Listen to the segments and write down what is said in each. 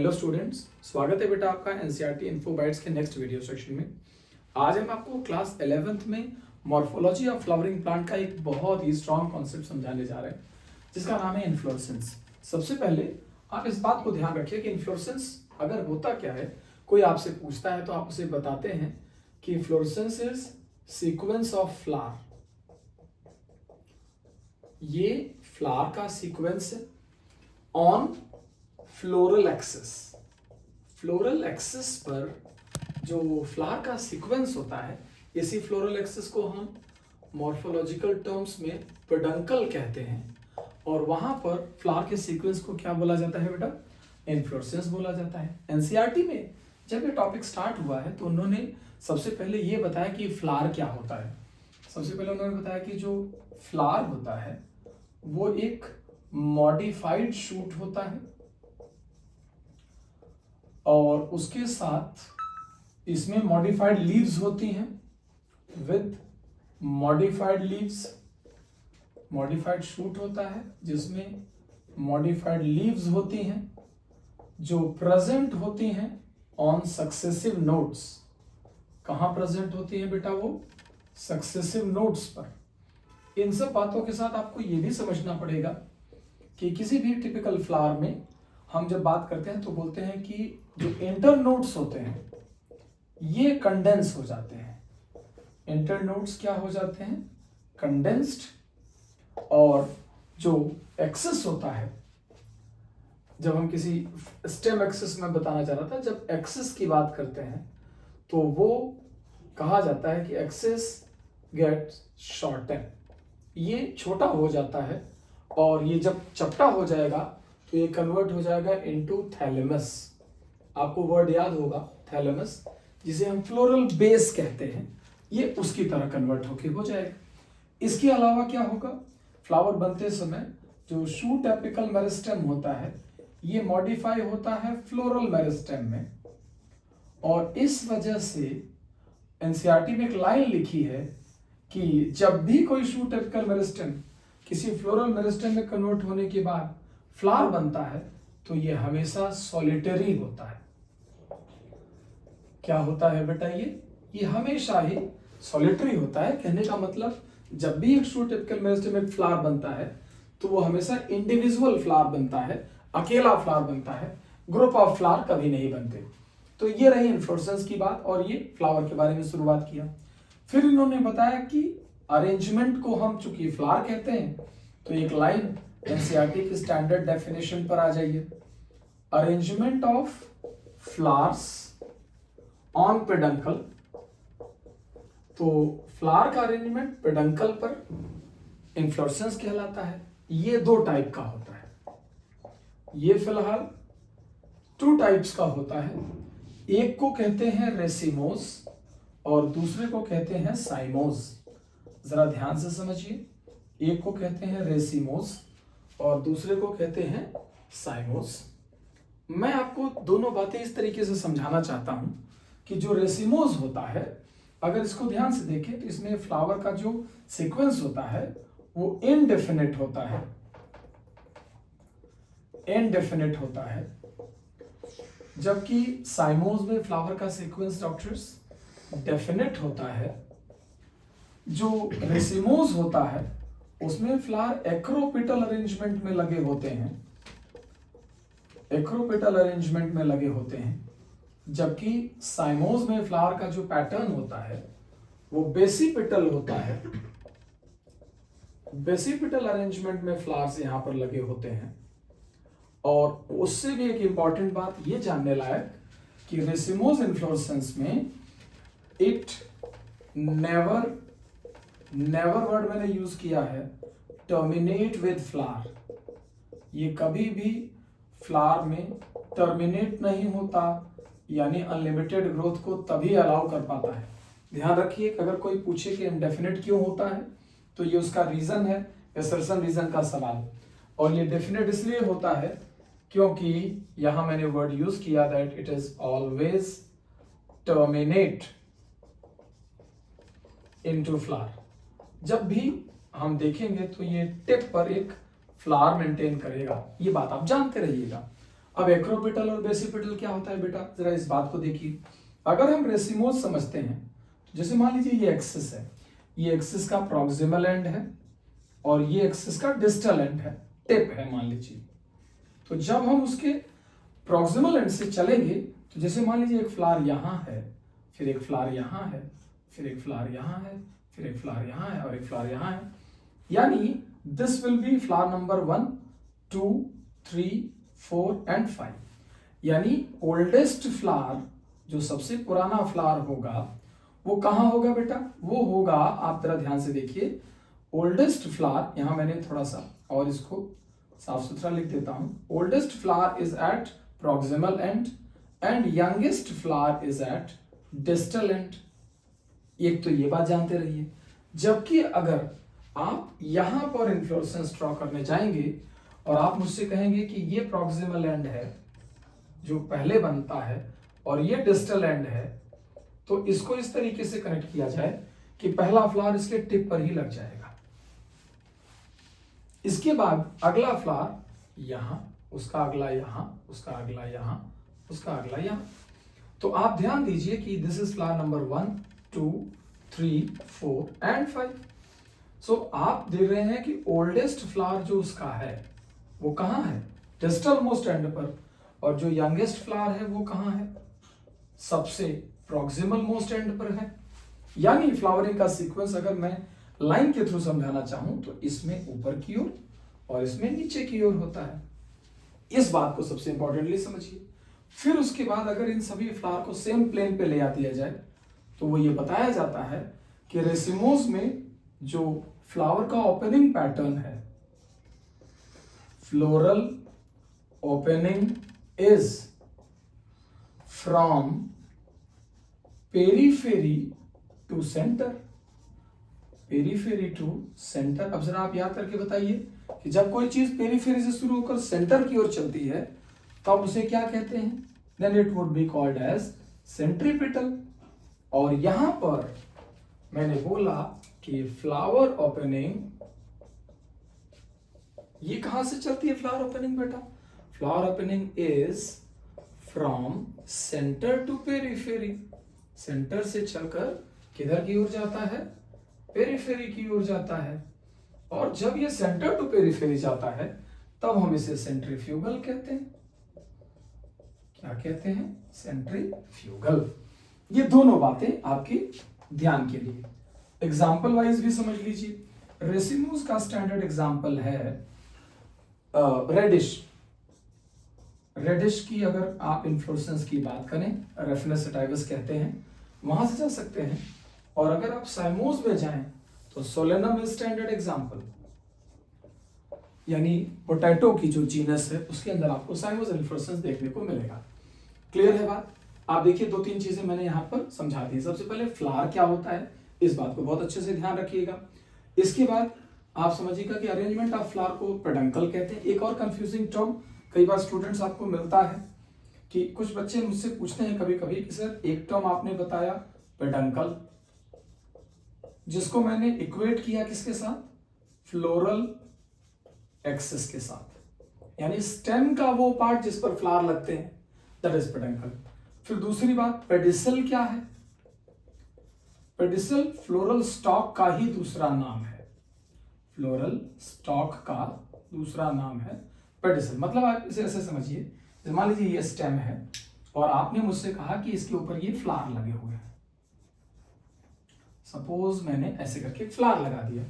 Hello students, स्वागत है बेटा आपका एनसीईआरटी इन्फो बाइट्स के नेक्स्ट वीडियो सेक्शन में। आज हम आपको क्लास 11th में मॉर्फोलॉजी ऑफ फ्लावरिंग प्लांट का एक बहुत ही स्ट्रॉन्ग कॉन्सेप्ट समझाने जा रहे हैं जिसका नाम है इन्फ्लोरेसेंस। सबसे पहले आप इस बात को ध्यान रखिए कि इन्फ्लोरेसेंस अगर होता क्या है, कोई आपसे पूछता है तो आप उसे बताते हैं कि inflorescence is sequence of flower. ये फ्लावर का सीक्वेंस है on floral axis. Floral axis पर जो फ्लावर का सीक्वेंस होता है, इसी फ्लोरल एक्सिस को हम मॉर्फोलॉजिकल टर्म्स में पेडंकल कहते हैं, और वहां पर फ्लावर के सीक्वेंस को क्या बोला जाता है बेटा? इन्फ्लोरेसेंस बोला जाता है। एनसीईआरटी में जब ये टॉपिक स्टार्ट हुआ है तो उन्होंने सबसे पहले ये बताया कि फ्लावर क्या होता है। सबसे पहले उन्होंने बताया कि जो फ्लावर होता है वो एक मॉडिफाइड शूट होता है और उसके साथ इसमें मॉडिफाइड लीव्स होती हैं with modified leaves. Modified shoot होता है जिसमें मॉडिफाइड लीव्स होती हैं जो प्रेजेंट होती हैं ऑन सक्सेसिव नोड्स। कहां प्रेजेंट होती है बेटा? वो सक्सेसिव नोड्स पर। इन सब बातों के साथ आपको यह भी समझना पड़ेगा कि किसी भी टिपिकल फ्लावर में हम जब बात करते हैं तो बोलते हैं कि जो इंटर नोड्स होते हैं ये कंडेंस हो जाते हैं। इंटर नोड्स क्या हो जाते हैं? कंडेंस्ड। और जो एक्सिस होता है, जब हम किसी स्टेम एक्सिस में बताना चाह रहा था, जब एक्सिस की बात करते हैं तो वो कहा जाता है कि एक्सिस गेट शॉर्टन। ये छोटा हो जाता है और ये जब चपटा हो जाएगा तो ये कन्वर्ट हो जाएगा इनटू थैलेमस। आपको वर्ड याद होगा थैलेमस, जिसे हम फ्लोरल बेस कहते हैं, ये उसकी तरह कन्वर्ट होके हो जाएगा। इसके अलावा क्या होगा? फ्लावर बनते समय जो शूट एपिकल मेरिस्टेम होता है ये मॉडिफाई होता है फ्लोरल मेरिस्टेम में, और इस वजह से एनसीईआरटी में एक लाइन लिखी है कि जब भी कोई शूट एपिकल मेरिस्टेम किसी फ्लोरल मेरिस्टेम में कन्वर्ट होने के बाद फ्लावर बनता है तो ये हमेशा सॉलिटरी होता है। क्या होता है बेटा? ये हमेशा ही सॉलिटरी होता है। कहने का मतलब जब भी एक शूट एपिकल मेरिस्टेम में फ्लावर बनता है तो वो हमेशा इंडिविजुअल फ्लावर बनता है, अकेला फ्लावर बनता है, ग्रुप ऑफ फ्लावर कभी नहीं बनते। तो ये रही इन्फ्लोरेसेंस की बात, और ये फ्लावर के बारे में शुरुआत किया। फिर इन्होंने बताया कि अरेंजमेंट को हम चूंकि फ्लावर कहते हैं तो एक लाइन एनसीईआरटी की स्टैंडर्ड डेफिनेशन पर आ जाइए। Arrangement of flowers on peduncle. तो फ्लावर का अरेंजमेंट पेडंकल पर इन्फ्लोरेसेंस कहलाता है। ये दो टाइप का होता है। ये फिलहाल टू टाइप्स का होता है। एक को कहते हैं रेसिमोस और दूसरे को कहते हैं साइमोस। जरा ध्यान से समझिए, एक को कहते हैं रेसिमोस और दूसरे को कहते हैं साइमोस। मैं आपको दोनों बातें इस तरीके से समझाना चाहता हूं कि जो रेसिमोस होता है, अगर इसको ध्यान से देखें तो इसमें फ्लावर का जो सीक्वेंस होता है वो इनडेफिनिट होता है। इनडेफिनिट होता है, जबकि साइमोस में फ्लावर का सीक्वेंस डॉक्टर्स डेफिनिट होता है। जो रेसिमोस होता है उसमें फ्लावर एक्रोपेटल अरेंजमेंट में लगे होते हैं, एक्रोपेटल अरेंजमेंट में लगे होते हैं, जबकि साइमोस में फ्लावर का जो पैटर्न होता है वो बेसिपेटल होता है। बेसिपेटल अरेंजमेंट में फ्लावर्स यहां पर लगे होते हैं। और उससे भी एक इंपॉर्टेंट बात ये जानने लायक कि रेसिमोस इन्फ्लोरेसेंस में इट नेवर वर्ड मैंने यूज किया है, टर्मिनेट विद फ्लावर। ये कभी भी फ्लावर में टर्मिनेट नहीं होता, यानी अनलिमिटेड ग्रोथ को तभी अलाउ कर पाता है। ध्यान रखिए, अगर कोई पूछे कि इनडेफिनिट क्यों होता है तो ये उसका रीजन है, असर्शन रीजन का सवाल। और ये डेफिनेट इसलिए होता है क्योंकि यहां मैंने वर्ड यूज किया that it is always terminate into flower. जब भी हम देखेंगे तो ये टिप पर एक फ्लावर मेंटेन करेगा, ये बात आप जानते रहिएगा। अब एक्रोपिटल और बेसिपिटल क्या होता है बेटा, जरा इस बात को देखिए। अगर हम रेसिमोज समझते हैं, जैसे मान लीजिए ये एक्सिस है, ये एक्सिस का प्रॉक्सिमल एंड है और ये एक्सिस का डिस्टल एंड है, टिप है मान लीजिए। तो जब हम उसके प्रॉक्सिमल एंड से चलेंगे, तो जैसे मान लीजिए एक फ्लावर यहां है, फिर एक फ्लावर यहां है, फिर एक फ्लावर यहां है, फिर एक फ्लावर यहां है और एक फ्लावर यहां है, यानी this will be flower number 1, 2, 3, 4 and 5। यानी ओल्डेस्ट फ्लावर, जो सबसे पुराना फ्लावर होगा, वो कहां होगा बेटा, वो होगा, आप जरा ध्यान से देखिए, ओल्डेस्ट फ्लावर, यहां मैंने थोड़ा सा और इसको साफ सुथरा लिख देता हूं, oldest flower is at proximal end and youngest flower is at distal end. एक तो ये बात जानते रहिए। जबकि अगर आप यहां पर इन्फ्लोरेसेंस ड्रॉ करने जाएंगे और आप मुझसे कहेंगे कि ये प्रॉक्सिमल एंड है जो पहले बनता है और ये डिस्टल एंड है, तो इसको इस तरीके से कनेक्ट किया जाए कि पहला फ्लावर इसके टिप पर ही लग जाएगा, इसके बाद अगला फ्लावर यहां, उसका अगला यहां, उसका अगला यहां, उसका अगला यहां। तो आप ध्यान दीजिए कि this is flower number 1, 2, 3, 4 and 5। सो आप देख रहे हैं कि ओल्डेस्ट फ्लावर जो उसका है वो कहां है, डिस्टल मोस्ट एंड पर, और जो यंगेस्ट फ्लावर है वो कहां है, सबसे प्रॉक्सिमल मोस्ट एंड पर है। यानी फ्लावरिंग का सीक्वेंस अगर मैं लाइन के थ्रू समझाना चाहूं तो इसमें ऊपर की ओर और इसमें नीचे की ओर होता है। इस बात को सबसे इंपॉर्टेंटली समझिए। फिर उसके बाद अगर इन सभी फ्लावर को सेम प्लेन पे ले आ दिया जाए, तो वो ये बताया जाता है कि रेसिमोज में जो फ्लावर का ओपनिंग पैटर्न है, floral opening is from periphery to centre, periphery to centre. अब जरा आप याद करके बताइए कि जब कोई चीज पेरीफेरी से शुरू होकर सेंटर की ओर चलती है तब उसे क्या कहते हैं, then it would be called as centripetal. और यहां पर मैंने बोला कि फ्लावर ओपनिंग ये कहां से चलती है फ्लावर ओपनिंग बेटा, flower opening is from centre to periphery, centre से चलकर किधर की ओर जाता है, पेरीफेरी की ओर जाता है। और जब ये सेंटर टू पेरीफेरी जाता है तब हम इसे सेंट्रीफ्यूगल कहते हैं। क्या कहते हैं, सेंट्रीफ्यूगल। ये दोनों बातें आपके ध्यान के लिए, एग्जाम्पल वाइज भी समझ लीजिए। रेसिमोज का स्टैंडर्ड एग्जाम्पल है रेडिश। रेडिश की अगर आप इन्फ्लोरेसेंस की बात करें, रेफिनस सटाइवस कहते हैं, वहां से जा सकते हैं। और अगर आप साइमोज में जाएं तो सोलेनम इज स्टैंडर्ड एग्जाम्पल, यानी पोटैटो की जो जीनस है उसके अंदर आपको साइमोज इन्फ्लोरेसेंस देखने को मिलेगा। क्लियर है बात। आप देखिए 2-3 चीजें मैंने यहां पर समझा दी। सबसे पहले फ्लावर क्या होता है, इस बात को बहुत अच्छे से ध्यान रखिएगा। इसके बाद आप समझिएगा कि अरेंजमेंट ऑफ फ्लावर को पेडंकल कहते हैं। एक और कंफ्यूजिंग टर्म कई बार स्टूडेंट्स आपको मिलता है कि कुछ बच्चे मुझसे पूछते हैं कभी कभी कि सर एक टर्म आपने बताया पेडंकल, जिसको मैंने इक्वेट किया किसके साथ, फ्लोरल एक्सिस के साथ, यानी स्टेम का वो पार्ट जिस पर फ्लावर लगते हैं, दैट इज पेडंकल। फिर दूसरी बात, पेडिसल क्या है, पेडिसल फ्लोरल स्टॉक का ही दूसरा नाम है, फ्लोरल स्टॉक का दूसरा नाम है पेडिसल। मतलब आप इसे ऐसे समझिए, मान लीजिए ये स्टेम है और आपने मुझसे कहा कि इसके ऊपर ये फ्लावर लगे हुए हैं। सपोज मैंने ऐसे करके फ्लावर लगा दिया,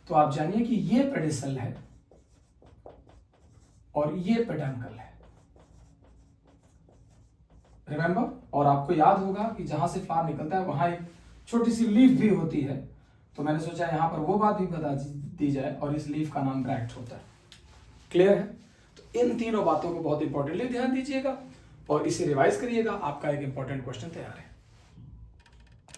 तो आप जानिए कि ये पेडिसल है और ये पेडंकल है। रिमेंबर, और आपको याद होगा कि जहां से फ्लावर निकलता है वहां एक छोटी सी लीफ भी होती है, तो मैंने सोचा यहां पर वो बात भी बता दी जाए, और इस लीफ का नाम ब्रैक्ट होता है। क्लियर है। तो इन तीनों बातों को बहुत इंपॉर्टेंटली ध्यान दीजिएगा और इसे रिवाइज करिएगा। आपका एक इंपॉर्टेंट क्वेश्चन तैयार है।